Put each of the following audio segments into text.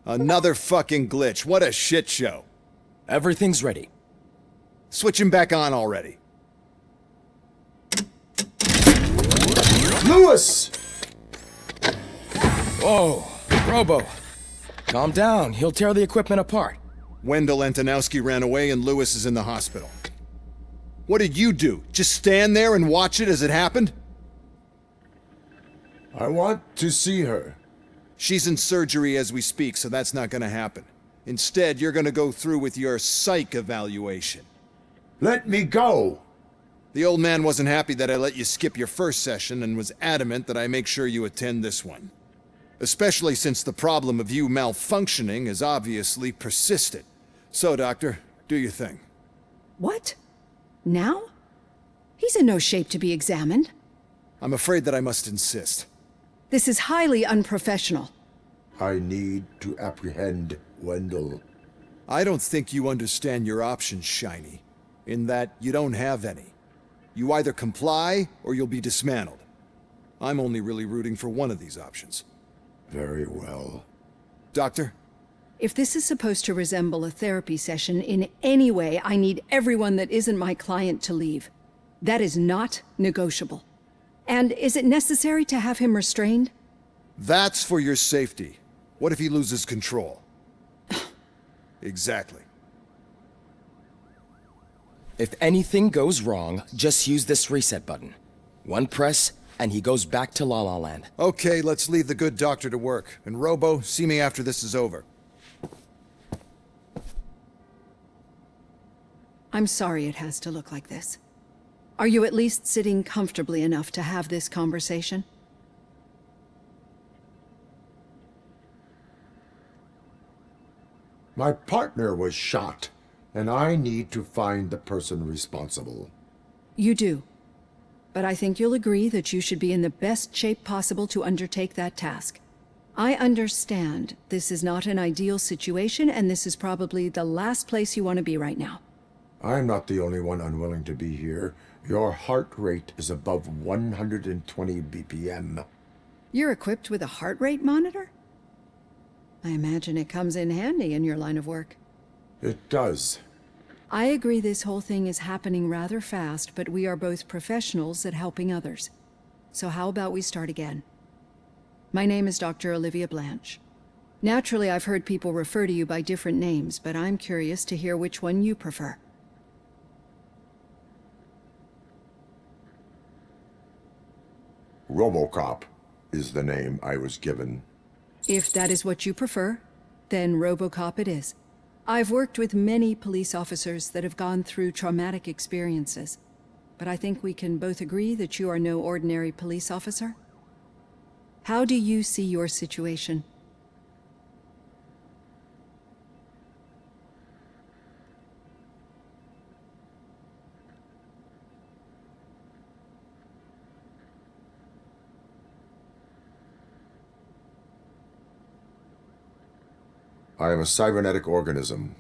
Another fucking glitch. What a shit show. Everything's ready. Switch him back on already. Lewis! Whoa, Robo. Calm down, he'll tear the equipment apart. Wendell Antonowski ran away and Lewis is in the hospital. What did you do? Just stand there and watch it as it happened? I want to see her. She's in surgery as we speak, so that's not gonna happen. Instead, you're gonna go through with your psych evaluation. Let me go! The old man wasn't happy that I let you skip your first session and was adamant that I make sure you attend this one. Especially since the problem of you malfunctioning has obviously persisted. So, Doctor, do your thing. What? Now? He's in no shape to be examined. I'm afraid that I must insist. This is highly unprofessional. I need to apprehend Wendell. I don't think you understand your options, Shiny. In that you don't have any. You either comply or you'll be dismantled. I'm only really rooting for one of these options. Very well. Doctor? If this is supposed to resemble a therapy session in any way, I need everyone that isn't my client to leave. That is not negotiable. And is it necessary to have him restrained? That's for your safety. What if he loses control? Exactly. If anything goes wrong, just use this reset button. One press, and he goes back to La La Land. Okay, let's leave the good doctor to work. And Robo, see me after this is over. I'm sorry it has to look like this. Are you at least sitting comfortably enough to have this conversation? My partner was shot, and I need to find the person responsible. You do. But I think you'll agree that you should be in the best shape possible to undertake that task. I understand this is not an ideal situation, and this is probably the last place you want to be right now. I'm not the only one unwilling to be here. Your heart rate is above 120 BPM. You're equipped with a heart rate monitor? I imagine it comes in handy in your line of work. It does. I agree this whole thing is happening rather fast, but we are both professionals at helping others. So how about we start again? My name is Dr. Olivia Blanche. Naturally, I've heard people refer to you by different names, but I'm curious to hear which one you prefer. RoboCop is the name I was given. If that is what you prefer, then RoboCop it is. I've worked with many police officers that have gone through traumatic experiences, but I think we can both agree that you are no ordinary police officer. How do you see your situation? I am a cybernetic organism,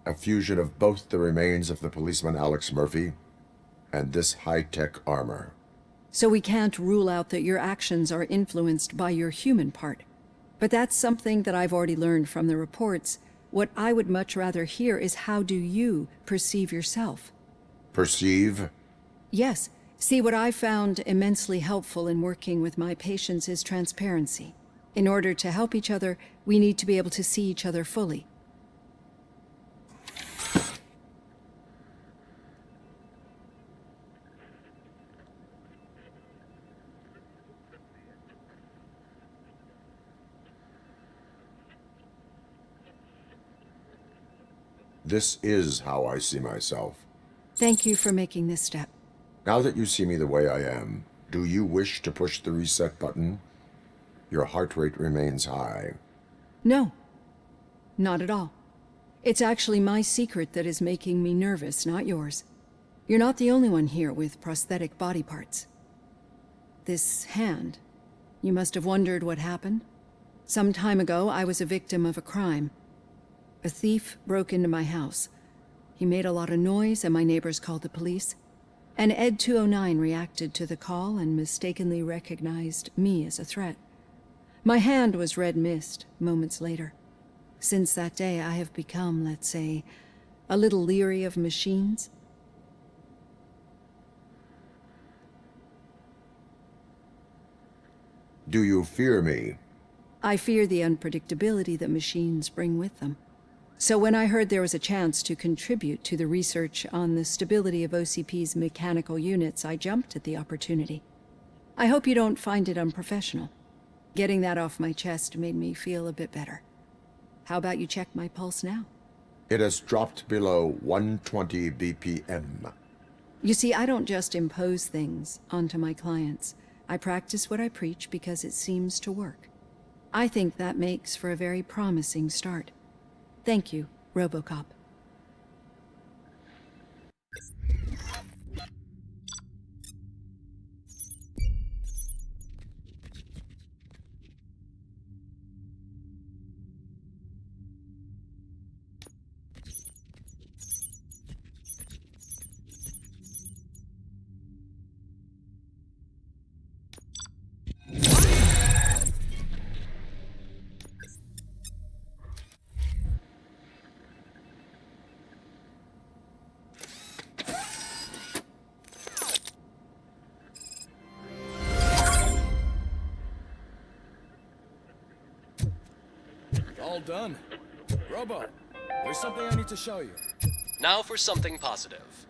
a fusion of both the remains of the policeman Alex Murphy and this high-tech armor. So we can't rule out that your actions are influenced by your human part. But that's something that I've already learned from the reports. What I would much rather hear is how do you perceive yourself? Perceive? Yes. See, what I found immensely helpful in working with my patients is transparency. In order to help each other, we need to be able to see each other fully. This is how I see myself. Thank you for making this step. Now that you see me the way I am, do you wish to push the reset button? Your heart rate remains high. No, not at all. It's actually my secret that is making me nervous, not yours. You're not the only one here with prosthetic body parts. This hand, you must have wondered what happened. Some time ago, I was a victim of a crime. A thief broke into my house. He made a lot of noise and my neighbors called the police. And Ed 209 reacted to the call and mistakenly recognized me as a threat. My hand was red mist moments later. Since that day, I have become, let's say, a little leery of machines. Do you fear me? I fear the unpredictability that machines bring with them. So when I heard there was a chance to contribute to the research on the stability of OCP's mechanical units, I jumped at the opportunity. I hope you don't find it unprofessional. Getting that off my chest made me feel a bit better. How about you check my pulse now? It has dropped below 120 BPM. You see, I don't just impose things onto my clients. I practice what I preach because it seems to work. I think that makes for a very promising start. Thank you, RoboCop. All done. Robo, there's something I need to show you. Now for something positive.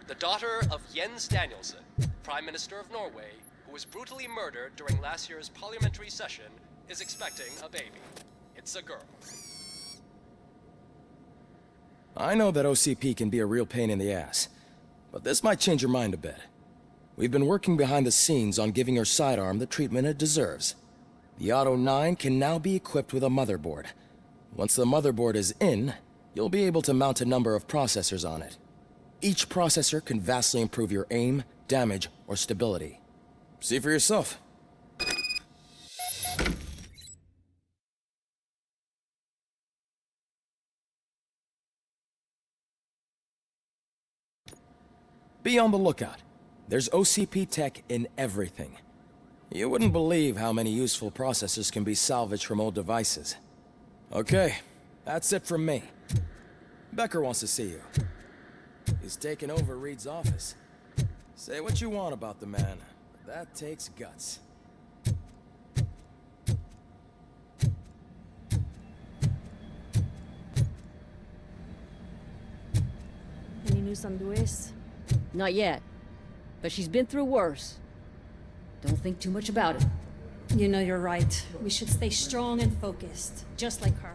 The daughter of Jens Danielson, Prime Minister of Norway, who was brutally murdered during last year's parliamentary session, is expecting a baby. It's a girl. I know that OCP can be a real pain in the ass, but this might change your mind a bit. We've been working behind the scenes on giving her sidearm the treatment it deserves. The Auto 9 can now be equipped with a motherboard. Once the motherboard is in, you'll be able to mount a number of processors on it. Each processor can vastly improve your aim, damage, or stability. See for yourself. Be on the lookout. There's OCP tech in everything. You wouldn't believe how many useful processors can be salvaged from old devices. Okay, that's it from me. Becker wants to see you. He's taken over Reed's office. Say what you want about the man, but that takes guts. Any news on Luis? Not yet. But she's been through worse. Don't think too much about it. You know you're right. We should stay strong and focused, just like her.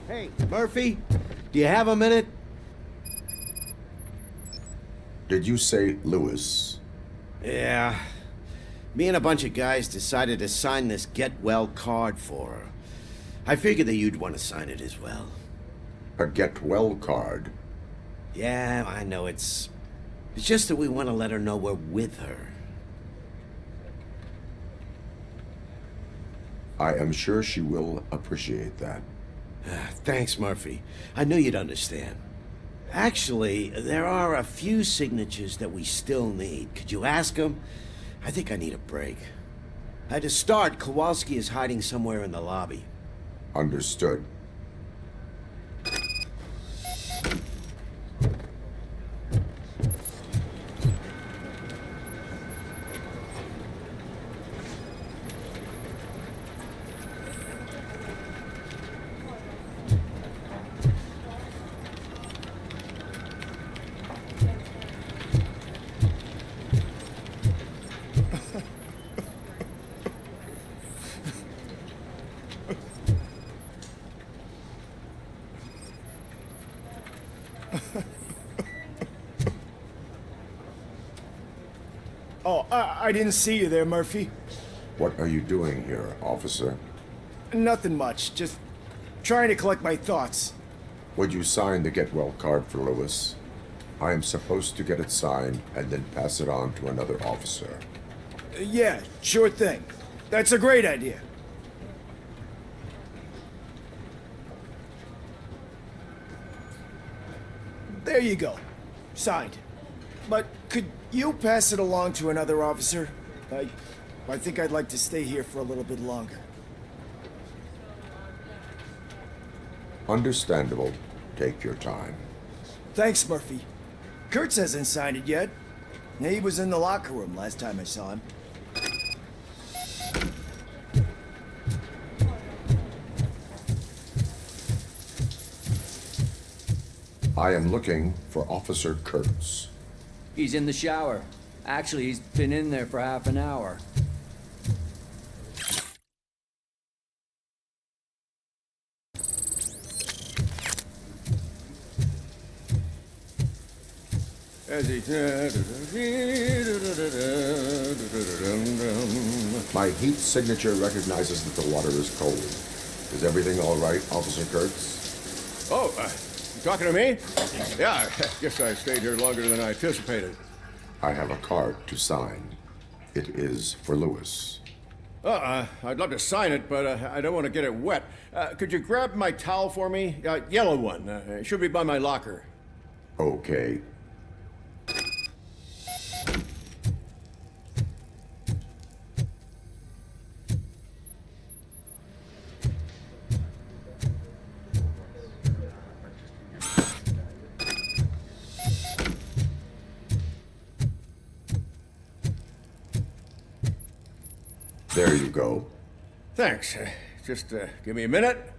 Hey, Murphy, do you have a minute? Did you say Lewis? Yeah. Me and a bunch of guys decided to sign this get well card for her. I figured that you'd want to sign it as well. A get well card? Yeah, I know it's just that we want to let her know we're with her. I am sure she will appreciate that. Thanks, Murphy. I knew you'd understand. Actually, there are a few signatures that we still need. Could you ask them? I think I need a break. To start, Kowalski is hiding somewhere in the lobby. Understood. Oh, I didn't see you there, Murphy. What are you doing here, officer? Nothing much, just trying to collect my thoughts. Would you sign the get well card for Lewis? I am supposed to get it signed and then pass it on to another officer. Yeah, sure thing. That's a great idea. There you go. Signed. But could you pass it along to another officer? I think I'd like to stay here for a little bit longer. Understandable. Take your time. Thanks, Murphy. Kurtz hasn't signed it yet. He was in the locker room last time I saw him. I am looking for Officer Kurtz. He's in the shower. Actually, he's been in there for half an hour. My heat signature recognizes that the water is cold. Is everything all right, Officer Kurtz? Oh, you talking to me? Yeah, I guess I stayed here longer than I anticipated. I have a card to sign. It is for Lewis. I'd love to sign it, but I don't want to get it wet. Could you grab my towel for me? Yellow one. It should be by my locker. Okay. There you go. Thanks. Just give me a minute.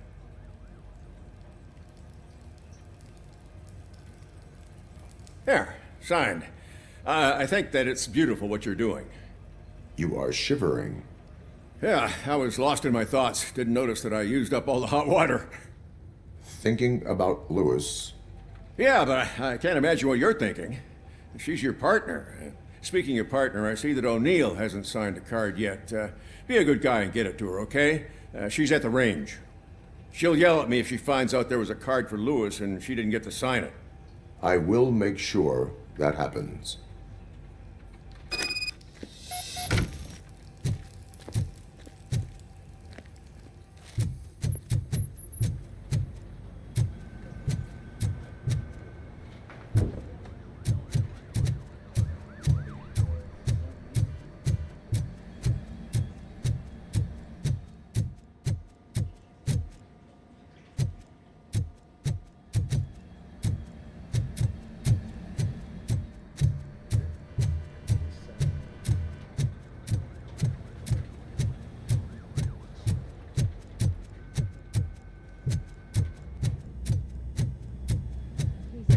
There, signed. I think that it's beautiful what you're doing. You are shivering. Yeah, I was lost in my thoughts. Didn't notice that I used up all the hot water. Thinking about Lewis. Yeah, but I can't imagine what you're thinking. She's your partner. Speaking of partner, I see that O'Neill hasn't signed a card yet. Be a good guy and get it to her, okay? She's at the range. She'll yell at me if she finds out there was a card for Lewis and she didn't get to sign it. I will make sure that happens.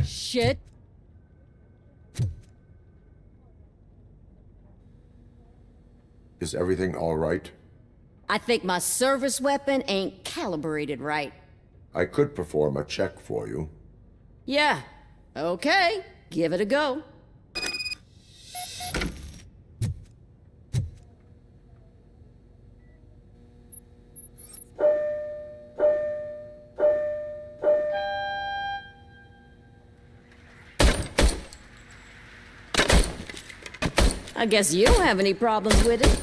Shit. Is everything all right? I think my service weapon ain't calibrated right. I could perform a check for you. Yeah. Okay. Give it a go. I guess you don't have any problems with it.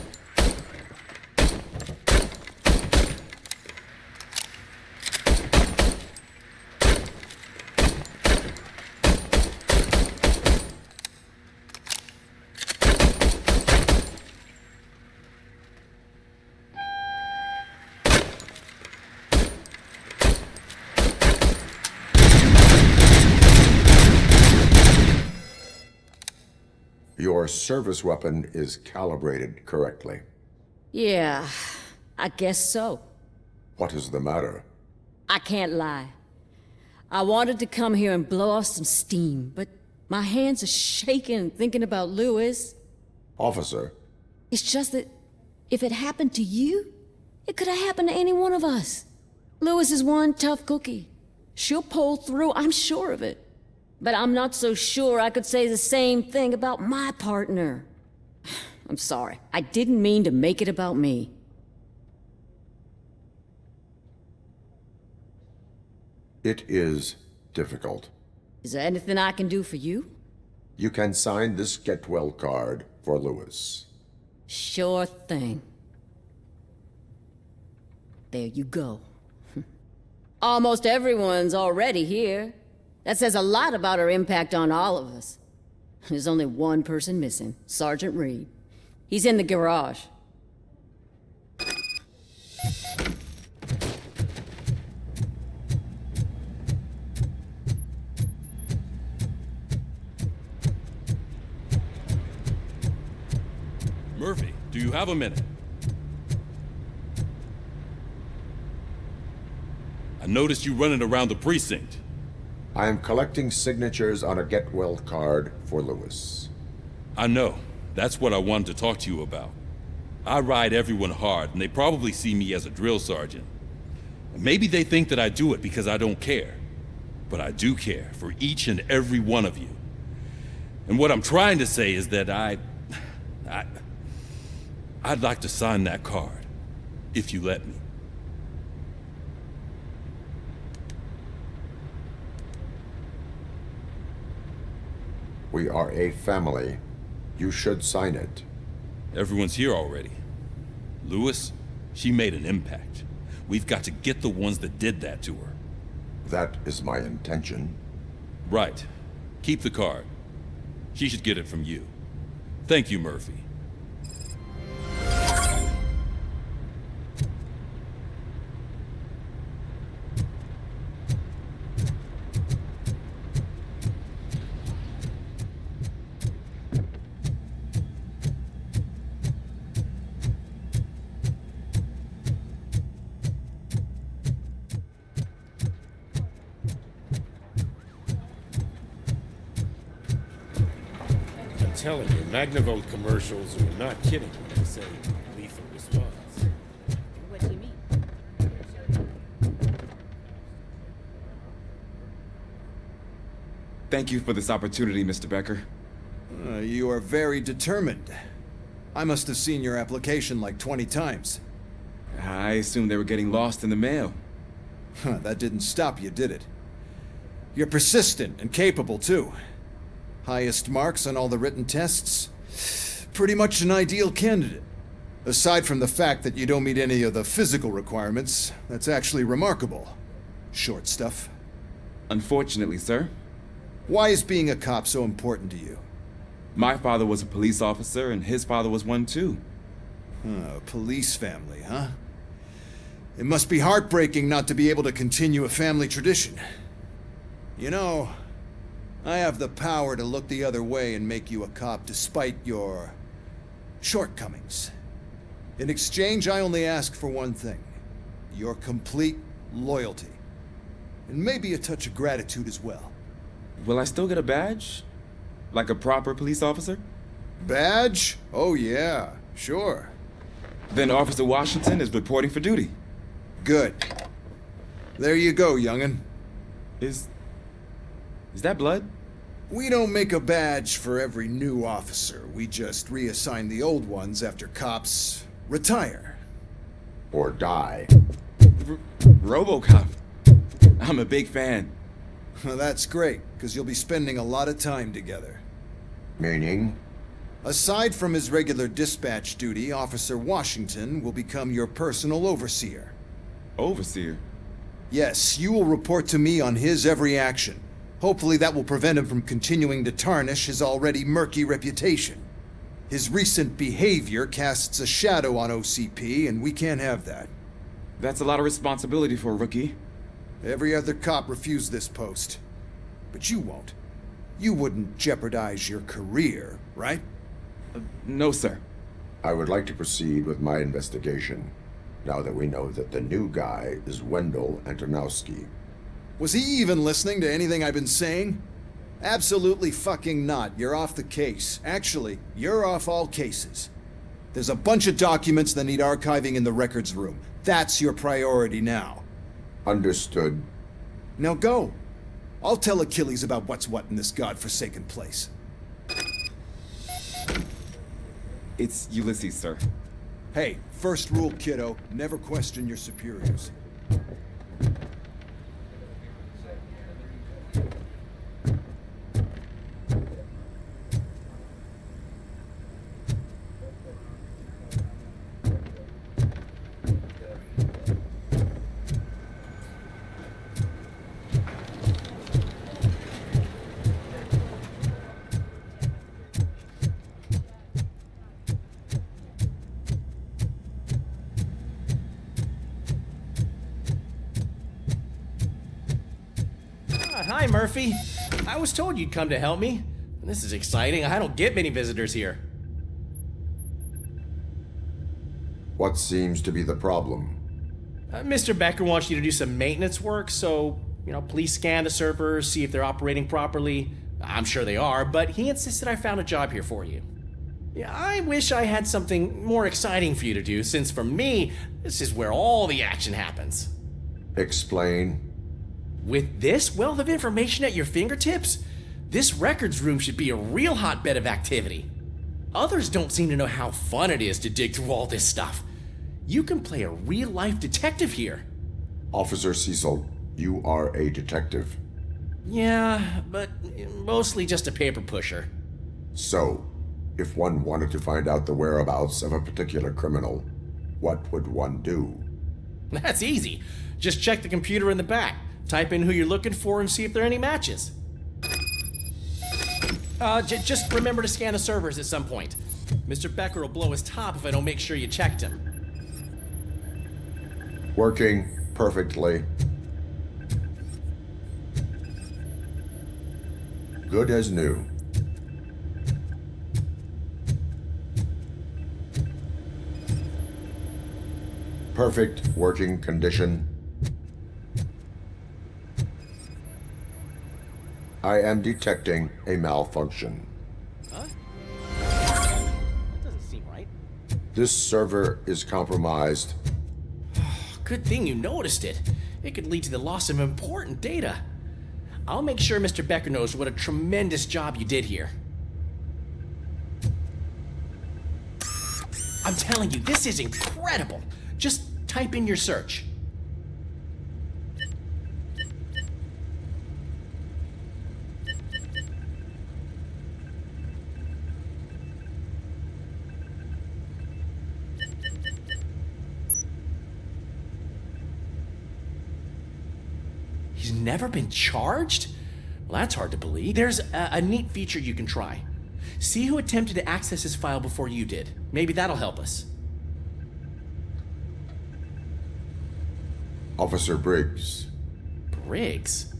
Your service weapon is calibrated correctly. Yeah, I guess so. What is the matter? I can't lie. I wanted to come here and blow off some steam, but my hands are shaking thinking about Lewis. Officer, It's just that if it happened to you, it could have happened to any one of us. Lewis is one tough cookie. She'll pull through, I'm sure of it. But I'm not so sure I could say the same thing about my partner. I'm sorry. I didn't mean to make it about me. It is difficult. Is there anything I can do for you? You can sign this get well card for Lewis. Sure thing. There you go. Almost everyone's already here. That says a lot about her impact on all of us. There's only one person missing, Sergeant Reed. He's in the garage. Murphy, do you have a minute? I noticed you running around the precinct. I am collecting signatures on a get well card for Lewis. I know. That's what I wanted to talk to you about. I ride everyone hard, and they probably see me as a drill sergeant. Maybe they think that I do it because I don't care. But I do care for each and every one of you. And what I'm trying to say is that I'd like to sign that card, if you let me. We are a family. You should sign it. Everyone's here already. Lewis, she made an impact. We've got to get the ones that did that to her. That is my intention. Right. Keep the card. She should get it from you. Thank you, Murphy. Telling you, Magnavolt commercials are not kidding when they say lethal response. What do you mean? Thank you for this opportunity, Mr. Becker. You are very determined. I must have seen your application like 20 times. I assumed they were getting lost in the mail. That didn't stop you, did it? You're persistent and capable, too. Highest marks on all the written tests. Pretty much an ideal candidate. Aside from the fact that you don't meet any of the physical requirements, that's actually remarkable. Short stuff. Unfortunately, sir. Why is being a cop so important to you? My father was a police officer, and his father was one too. A police family, huh? It must be heartbreaking not to be able to continue a family tradition. You know, I have the power to look the other way and make you a cop despite your shortcomings. In exchange, I only ask for one thing. Your complete loyalty. And maybe a touch of gratitude as well. Will I still get a badge? Like a proper police officer? Badge? Oh yeah, sure. Then Officer Washington is reporting for duty. Good. There you go, young'un. Is that blood? We don't make a badge for every new officer. We just reassign the old ones after cops retire. Or die. RoboCop. I'm a big fan. Well, that's great, because you'll be spending a lot of time together. Meaning? Aside from his regular dispatch duty, Officer Washington will become your personal overseer. Overseer? Yes, you will report to me on his every action. Hopefully that will prevent him from continuing to tarnish his already murky reputation. His recent behavior casts a shadow on OCP, and we can't have that. That's a lot of responsibility for a rookie. Every other cop refused this post. But you won't. You wouldn't jeopardize your career, right? No, sir. I would like to proceed with my investigation, now that we know that the new guy is Wendell Antonowski. Was he even listening to anything I've been saying? Absolutely fucking not. You're off the case. Actually, you're off all cases. There's a bunch of documents that need archiving in the records room. That's your priority now. Understood. Now go. I'll tell Achilles about what's what in this godforsaken place. It's Ulysses, sir. Hey, first rule, kiddo, never question your superiors. Hi, Murphy. I was told you'd come to help me. This is exciting. I don't get many visitors here. What seems to be the problem? Mr. Becker wants you to do some maintenance work, so, please scan the servers, see if they're operating properly. I'm sure they are, but he insisted I found a job here for you. Yeah, I wish I had something more exciting for you to do, since for me, this is where all the action happens. Explain. With this wealth of information at your fingertips, this records room should be a real hotbed of activity. Others don't seem to know how fun it is to dig through all this stuff. You can play a real-life detective here. Officer Cecil, you are a detective. Yeah, but mostly just a paper pusher. So, if one wanted to find out the whereabouts of a particular criminal, what would one do? That's easy. Just check the computer in the back. Type in who you're looking for and see if there are any matches. Just remember to scan the servers at some point. Mr. Becker will blow his top if I don't make sure you checked him. Working perfectly. Good as new. Perfect working condition. I am detecting a malfunction. Huh? That doesn't seem right. This server is compromised. Good thing you noticed it. It could lead to the loss of important data. I'll make sure Mr. Becker knows what a tremendous job you did here. I'm telling you, this is incredible. Just type in your search. He's never been charged? Well, that's hard to believe. There's a neat feature you can try. See who attempted to access his file before you did. Maybe that'll help us. Officer Briggs. Briggs?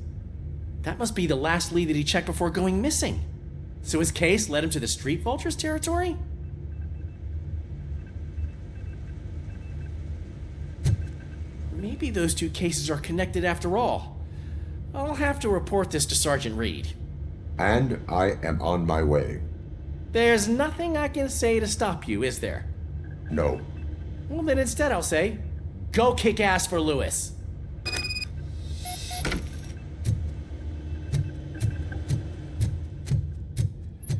That must be the last lead that he checked before going missing. So his case led him to the Street Vultures territory? Maybe those two cases are connected after all. I'll have to report this to Sergeant Reed. And I am on my way. There's nothing I can say to stop you, is there? No. Well, then instead I'll say, go kick ass for Lewis.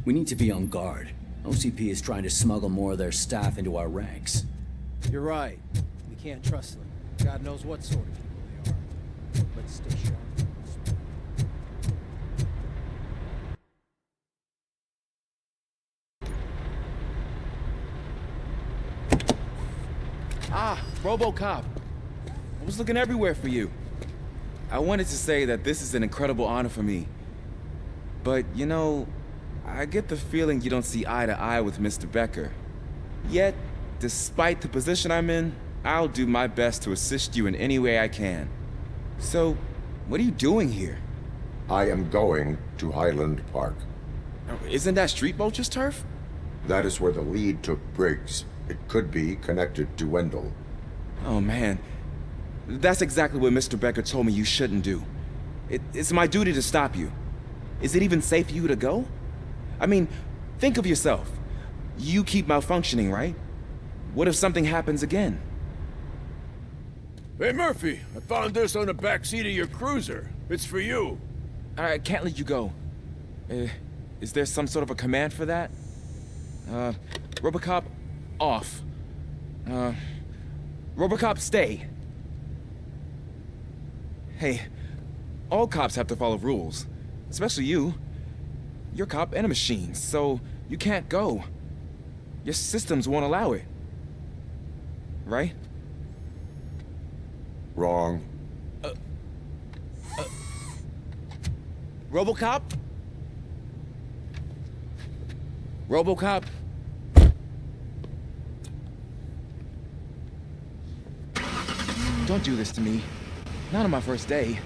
We need to be on guard. OCP is trying to smuggle more of their staff into our ranks. You're right. We can't trust them. God knows what sort of people they are. Let's stay sharp. Ah, RoboCop. I was looking everywhere for you. I wanted to say that this is an incredible honor for me. But, I get the feeling you don't see eye to eye with Mr. Becker. Yet, despite the position I'm in, I'll do my best to assist you in any way I can. So, what are you doing here? I am going to Highland Park. Isn't that Street Vulture's turf? That is where the lead took Briggs. It could be connected to Wendell. Oh, man. That's exactly what Mr. Becker told me you shouldn't do. It's my duty to stop you. Is it even safe for you to go? I mean, think of yourself. You keep malfunctioning, right? What if something happens again? Hey, Murphy, I found this on the back seat of your cruiser. It's for you. I can't let you go. Is there some sort of a command for that? Robocop, off. Robocop, stay. Hey, all cops have to follow rules. Especially you. You're a cop and a machine, so you can't go. Your systems won't allow it. Right? Wrong. Robocop? Robocop? Don't do this to me. Not on my first day.